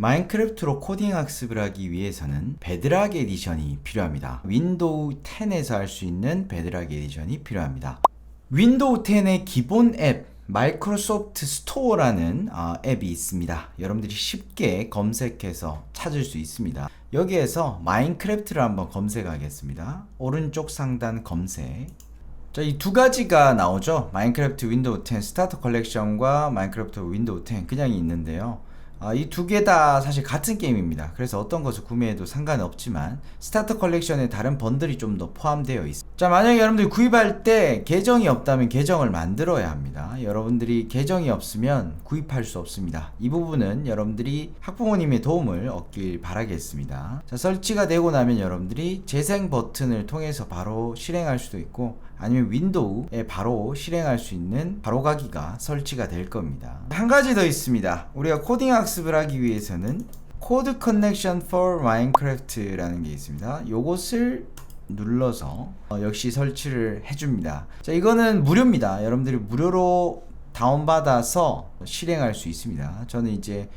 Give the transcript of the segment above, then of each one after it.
마인크래프트로 코딩 학습을 하기 위해서는 베드락 에디션이 필요합니다. 윈도우 10에서 할 수 있는 베드락 에디션이 필요합니다. 윈도우 10의 기본 앱 마이크로소프트 스토어라는 앱이 있습니다. 여러분들이 쉽게 검색해서 찾을 수 있습니다. 여기에서 마인크래프트를 한번 검색하겠습니다. 오른쪽 상단 검색. 자, 이 두 가지가 나오죠. 마인크래프트 윈도우 10 스타터 컬렉션과 마인크래프트 윈도우 10 그냥 있는데요. 이 두 개 다 사실 같은 게임입니다. 그래서 어떤 것을 구매해도 상관은 없지만 스타터 컬렉션에 다른 번들이 좀 더 포함되어 있습니다. 자, 만약에 여러분들이 구입할 때 계정이 없다면 계정을 만들어야 합니다. 여러분들이 계정이 없으면 구입할 수 없습니다. 이 부분은 여러분들이 학부모님의 도움을 얻길 바라겠습니다. 자, 설치가 되고 나면 여러분들이 재생 버튼을 통해서 바로 실행할 수도 있고 아니면 윈도우에 바로 실행할 수 있는 바로가기가 설치가 될 겁니다. 한 가지 더 있습니다. 우리가 코딩 학습을 하기 위해서는 코드 커넥션 for Minecraft라는 게 있습니다. 요것을 눌러서 역시 설치를 해줍니다. 자, 이거는 무료입니다. 여러분들이 무료로 다운받아서 실행할 수 있습니다. 저는 이제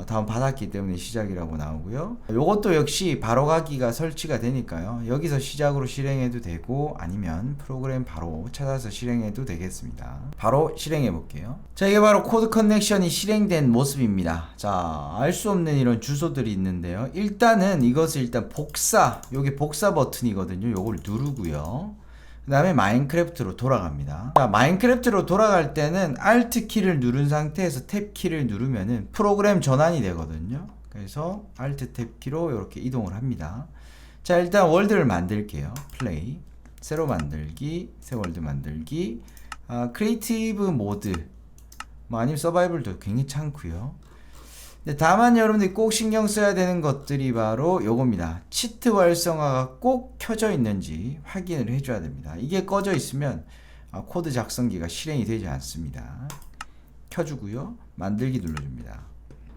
다운받았기 때문에 시작이라고 나오고요. 요것도 역시 바로가기가 설치가 되니까요. 여기서 시작으로 실행해도 되고 아니면 프로그램 바로 찾아서 실행해도 되겠습니다. 바로 실행해 볼게요. 자, 이게 바로 코드 커넥션이 실행된 모습입니다. 자, 알 수 없는 이런 주소들이 있는데요. 일단은 이것을 복사, 요게 복사 버튼이거든요. 요걸 누르고요. 그 다음에 마인크래프트로 돌아갑니다. 자, 마인크래프트로 돌아갈 때는 Alt 키를 누른 상태에서 탭 키를 누르면은 프로그램 전환이 되거든요. 그래서 Alt 탭 키로 이렇게 이동을 합니다. 자, 일단 월드를 만들게요. 플레이, 새로 만들기, 새 월드 만들기, 크리에이티브 모드, 아니면 서바이벌도 괜찮고요. 다만 여러분들이 꼭 신경 써야 되는 것들이 바로 요겁니다. 치트 활성화가 꼭 켜져 있는지 확인을 해줘야 됩니다. 이게 꺼져 있으면 코드 작성기가 실행이 되지 않습니다. 켜주고요. 만들기 눌러줍니다.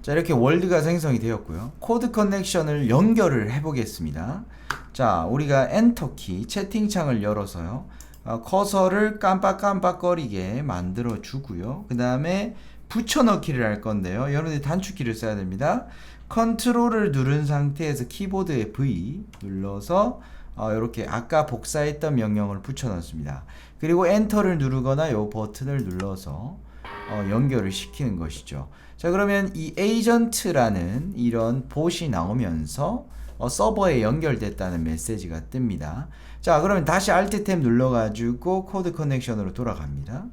자, 이렇게 월드가 생성이 되었고요. 코드 커넥션을 연결을 해 보겠습니다. 자, 우리가 엔터키 채팅창을 열어서요. 커서를 깜빡깜빡거리게 만들어 주고요. 그 다음에 붙여넣기를 할 건데요. 여러분들이 단축키를 써야 됩니다. 컨트롤을 누른 상태에서 키보드의 V 눌러서 이렇게 아까 복사했던 명령을 붙여넣습니다. 그리고 엔터를 누르거나 이 버튼을 눌러서 연결을 시키는 것이죠. 자, 그러면 이 에이전트라는 이런 봇이 나오면서 서버에 연결됐다는 메시지가 뜹니다. 자, 그러면 다시 Alt 탭 눌러가지고 코드 커넥션으로 돌아갑니다.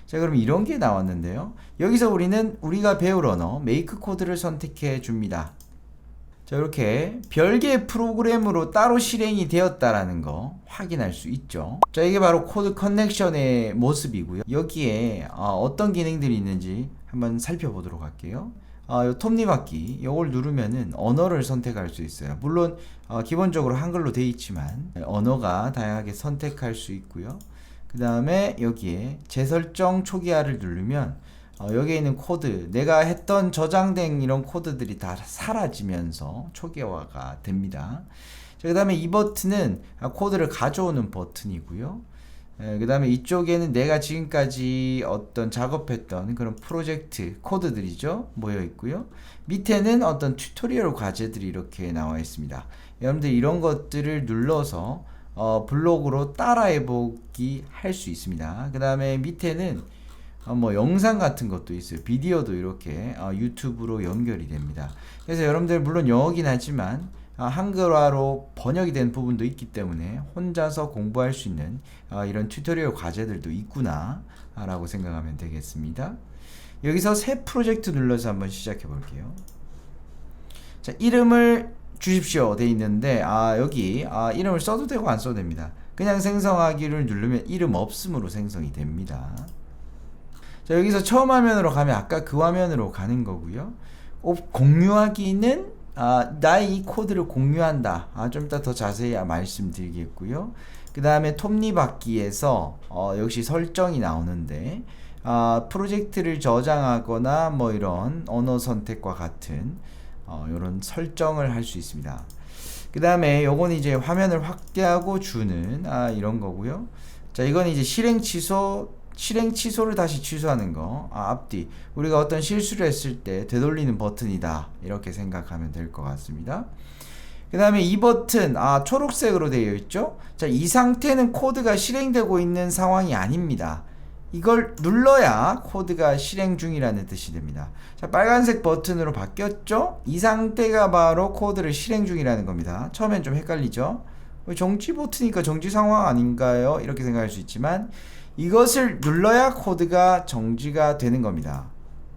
자, 그럼 이런 게 나왔는데요. 여기서 우리는 우리가 배울 언어 메이크 코드를 선택해 줍니다. 자, 이렇게 별개의 프로그램으로 따로 실행이 되었다라는 거 확인할 수 있죠. 자, 이게 바로 코드 커넥션의 모습이고요. 여기에 어떤 기능들이 있는지 한번 살펴보도록 할게요. 요 톱니바퀴 이걸 누르면은 언어를 선택할 수 있어요. 물론 기본적으로 한글로 되어 있지만 언어가 다양하게 선택할 수 있고요. 그 다음에 여기에 재설정 초기화를 누르면 여기에 있는 코드, 내가 했던 저장된 이런 코드들이 다 사라지면서 초기화가 됩니다. 그 다음에 이 버튼은 코드를 가져오는 버튼이고요. 그 다음에 이쪽에는 내가 지금까지 어떤 작업했던 그런 프로젝트 코드들이죠, 모여 있고요. 밑에는 어떤 튜토리얼 과제들이 이렇게 나와 있습니다. 여러분들 이런 것들을 눌러서 블로그로 따라해보기 할 수 있습니다. 그 다음에 밑에는 영상 같은 것도 있어요. 비디오도 이렇게 유튜브로 연결이 됩니다. 그래서 여러분들 물론 영어긴 하지만 한글화로 번역이 된 부분도 있기 때문에 혼자서 공부할 수 있는 이런 튜토리얼 과제들도 있구나 라고 생각하면 되겠습니다. 여기서 새 프로젝트 눌러서 한번 시작해 볼게요. 자, 이름을 주십시오 돼 있는데 여기 이름을 써도 되고 안 써도 됩니다. 그냥 생성하기를 누르면 이름 없음으로 생성이 됩니다. 자, 여기서 처음 화면으로 가면 아까 그 화면으로 가는 거고요. 공유하기는 나의 이 코드를 공유한다. 좀 이따 더 자세히 말씀드리겠고요. 그 다음에 톱니바퀴에서 역시 설정이 나오는데 프로젝트를 저장하거나 이런 언어 선택과 같은 이런 설정을 할 수 있습니다. 그 다음에 요건 이제 화면을 확대하고 주는 이런 거고요. 자, 이건 이제 실행 취소 실행 취소를 다시 취소하는 거. 앞뒤. 우리가 어떤 실수를 했을 때 되돌리는 버튼이다. 이렇게 생각하면 될 것 같습니다. 그 다음에 이 버튼, 초록색으로 되어 있죠? 자, 이 상태는 코드가 실행되고 있는 상황이 아닙니다. 이걸 눌러야 코드가 실행 중이라는 뜻이 됩니다. 자, 빨간색 버튼으로 바뀌었죠? 이 상태가 바로 코드를 실행 중이라는 겁니다. 처음엔 좀 헷갈리죠? 정지 버튼이니까 정지 상황 아닌가요? 이렇게 생각할 수 있지만 이것을 눌러야 코드가 정지가 되는 겁니다.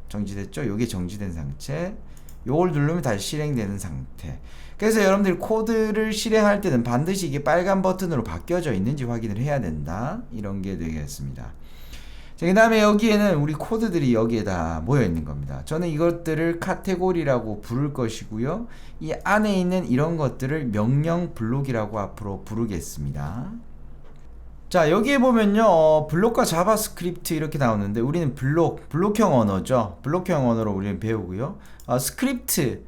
정지됐죠? 이게 정지된 상태. 요걸 누르면 다시 실행되는 상태. 그래서 여러분들이 코드를 실행할 때는 반드시 이게 빨간 버튼으로 바뀌어져 있는지 확인을 해야 된다. 이런 게 되겠습니다. 자, 그 다음에 여기에는 우리 코드들이 여기에 다 모여 있는 겁니다. 저는 이것들을 카테고리라고 부를 것이고요. 이 안에 있는 이런 것들을 명령 블록이라고 앞으로 부르겠습니다. 자, 여기에 보면요, 블록과 자바스크립트 이렇게 나오는데 우리는 블록형 언어죠. 블록형 언어로 우리는 배우고요. 스크립트,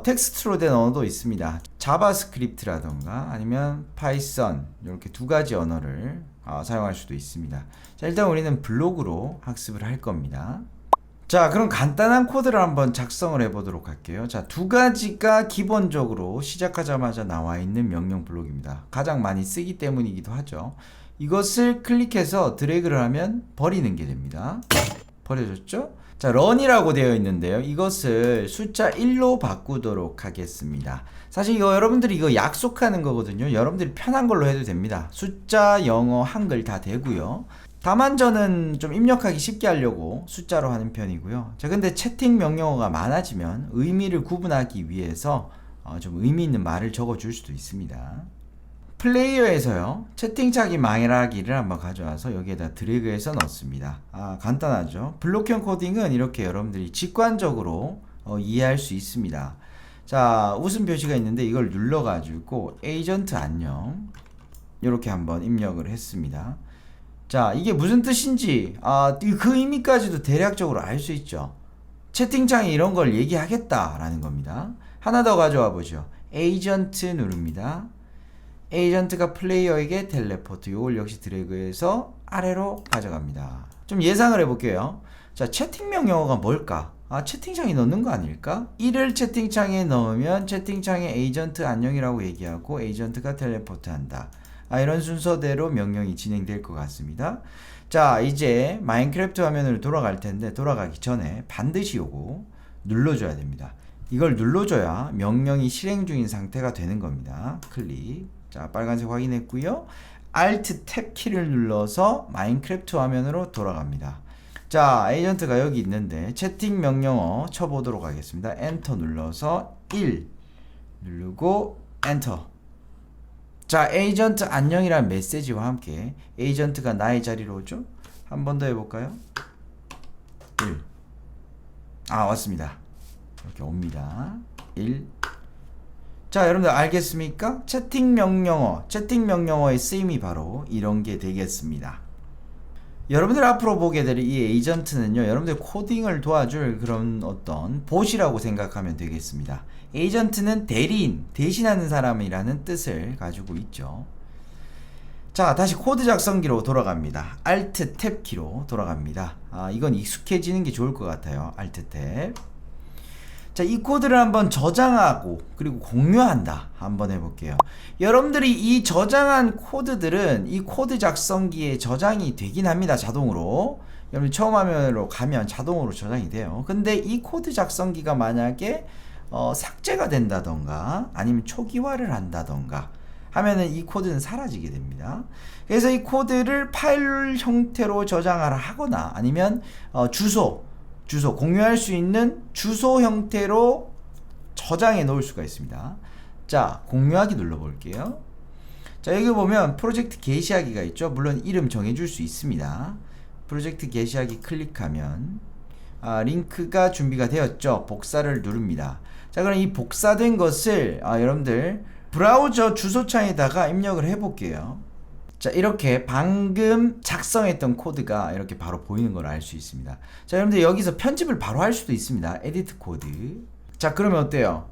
텍스트로 된 언어도 있습니다. 자바스크립트라던가 아니면 파이썬, 이렇게 두 가지 언어를 사용할 수도 있습니다. 자, 일단 우리는 블록으로 학습을 할 겁니다. 자, 그럼 간단한 코드를 한번 작성을 해 보도록 할게요. 자, 두 가지가 기본적으로 시작하자마자 나와 있는 명령 블록입니다. 가장 많이 쓰기 때문이기도 하죠. 이것을 클릭해서 드래그를 하면 버리는 게 됩니다. 버려졌죠? 자, run이라고 되어 있는데요. 이것을 숫자 1로 바꾸도록 하겠습니다. 사실 이거 여러분들이 이거 약속하는 거거든요. 여러분들이 편한 걸로 해도 됩니다. 숫자, 영어, 한글 다 되고요. 다만 저는 좀 입력하기 쉽게 하려고 숫자로 하는 편이고요. 자, 근데 채팅 명령어가 많아지면 의미를 구분하기 위해서 좀 의미 있는 말을 적어줄 수도 있습니다. 플레이어에서요, 채팅창이 말하기를 한번 가져와서 여기에다 드래그해서 넣습니다. 간단하죠. 블록형 코딩은 이렇게 여러분들이 직관적으로 이해할 수 있습니다. 자, 웃음 표시가 있는데 이걸 눌러가지고 에이전트 안녕 이렇게 한번 입력을 했습니다. 자, 이게 무슨 뜻인지 그 의미까지도 대략적으로 알 수 있죠. 채팅창에 이런 걸 얘기하겠다라는 겁니다. 하나 더 가져와 보죠. 에이전트 누릅니다. 에이전트가 플레이어에게 텔레포트, 요걸 역시 드래그해서 아래로 가져갑니다. 좀 예상을 해볼게요. 자, 채팅 명령어가 뭘까? 채팅창에 넣는 거 아닐까? 1을 채팅창에 넣으면 채팅창에 에이전트 안녕이라고 얘기하고 에이전트가 텔레포트 한다. 이런 순서대로 명령이 진행될 것 같습니다. 자, 이제 마인크래프트 화면으로 돌아갈 텐데 돌아가기 전에 반드시 요거 눌러줘야 됩니다. 이걸 눌러줘야 명령이 실행 중인 상태가 되는 겁니다. 클릭. 자, 빨간색 확인했고요. Alt 탭 키를 눌러서 마인크래프트 화면으로 돌아갑니다. 자, 에이전트가 여기 있는데 채팅 명령어 쳐보도록 하겠습니다. 엔터 눌러서 1 누르고 엔터. 자, 에이전트 안녕이라는 메시지와 함께 에이전트가 나의 자리로 오죠? 한 번 더 해볼까요? 1 왔습니다. 이렇게 옵니다. 1 자, 여러분들 알겠습니까? 채팅 명령어의 쓰임이 바로 이런 게 되겠습니다. 여러분들 앞으로 보게 될 이 에이전트는요, 여러분들 코딩을 도와줄 그런 어떤 봇이라고 생각하면 되겠습니다. 에이전트는 대리인, 대신하는 사람이라는 뜻을 가지고 있죠. 자, 다시 코드 작성기로 돌아갑니다. Alt 탭 키로 돌아갑니다. 이건 익숙해지는 게 좋을 것 같아요. Alt 탭. 자, 이 코드를 한번 저장하고 그리고 공유한다. 한번 해볼게요. 여러분들이 이 저장한 코드들은 이 코드 작성기에 저장이 되긴 합니다. 자동으로. 여러분 처음 화면으로 가면 자동으로 저장이 돼요. 근데 이 코드 작성기가 만약에 삭제가 된다던가 아니면 초기화를 한다던가 하면은 이 코드는 사라지게 됩니다. 그래서 이 코드를 파일 형태로 저장하라 하거나 아니면 주소 공유할 수 있는 주소 형태로 저장해 놓을 수가 있습니다. 자, 공유하기 눌러 볼게요. 자, 여기 보면 프로젝트 게시하기가 있죠. 물론 이름 정해줄 수 있습니다. 프로젝트 게시하기 클릭하면 링크가 준비가 되었죠. 복사를 누릅니다. 자, 그럼 이 복사된 것을 여러분들 브라우저 주소창에다가 입력을 해 볼게요. 자, 이렇게 방금 작성했던 코드가 이렇게 바로 보이는 걸 알 수 있습니다. 자, 여러분들 여기서 편집을 바로 할 수도 있습니다. 에디트 코드. 자, 그러면 어때요?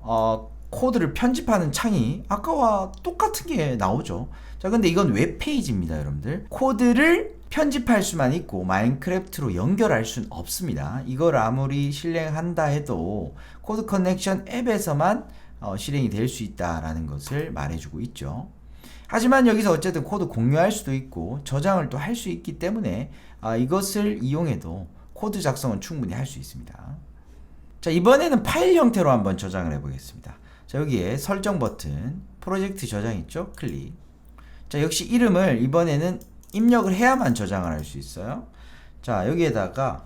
코드를 편집하는 창이 아까와 똑같은 게 나오죠. 자, 근데 이건 웹페이지입니다, 여러분들. 코드를 편집할 수만 있고 마인크래프트로 연결할 수는 없습니다. 이걸 아무리 실행한다 해도 코드 커넥션 앱에서만 실행이 될 수 있다라는 것을 말해주고 있죠. 하지만 여기서 어쨌든 코드 공유할 수도 있고 저장을 또 할 수 있기 때문에 이것을 이용해도 코드 작성은 충분히 할 수 있습니다. 자, 이번에는 파일 형태로 한번 저장을 해보겠습니다. 자, 여기에 설정 버튼, 프로젝트 저장 있죠? 클릭. 자, 역시 이름을 이번에는 입력을 해야만 저장을 할 수 있어요. 자, 여기에다가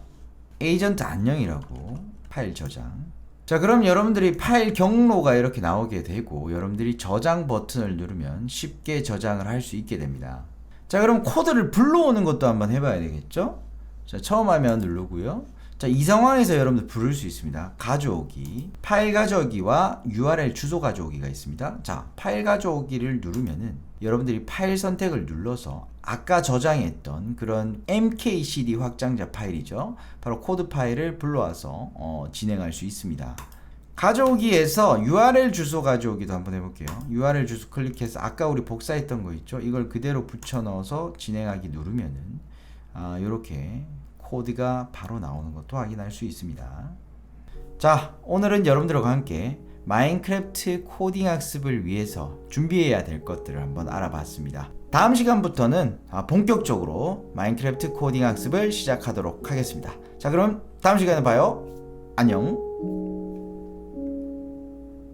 에이전트 안녕이라고 파일 저장. 자, 그럼 여러분들이 파일 경로가 이렇게 나오게 되고 여러분들이 저장 버튼을 누르면 쉽게 저장을 할 수 있게 됩니다. 자, 그럼 코드를 불러오는 것도 한번 해봐야 되겠죠? 자, 처음 화면 누르고요. 자, 이 상황에서 여러분들 부를 수 있습니다. 가져오기, 파일 가져오기와 URL 주소 가져오기가 있습니다. 자, 파일 가져오기를 누르면은 여러분들이 파일 선택을 눌러서 아까 저장했던 그런 mkcd 확장자 파일이죠. 바로 코드 파일을 불러와서 진행할 수 있습니다. 가져오기에서 URL 주소 가져오기도 한번 해볼게요. URL 주소 클릭해서 아까 우리 복사했던 거 있죠? 이걸 그대로 붙여 넣어서 진행하기 누르면은 이렇게 코드가 바로 나오는 것도 확인할 수 있습니다. 자, 오늘은 여러분들과 함께 마인크래프트 코딩 학습을 위해서 준비해야 될 것들을 한번 알아봤습니다. 다음 시간부터는 본격적으로 마인크래프트 코딩 학습을 시작하도록 하겠습니다. 자, 그럼 다음 시간에 봐요. 안녕.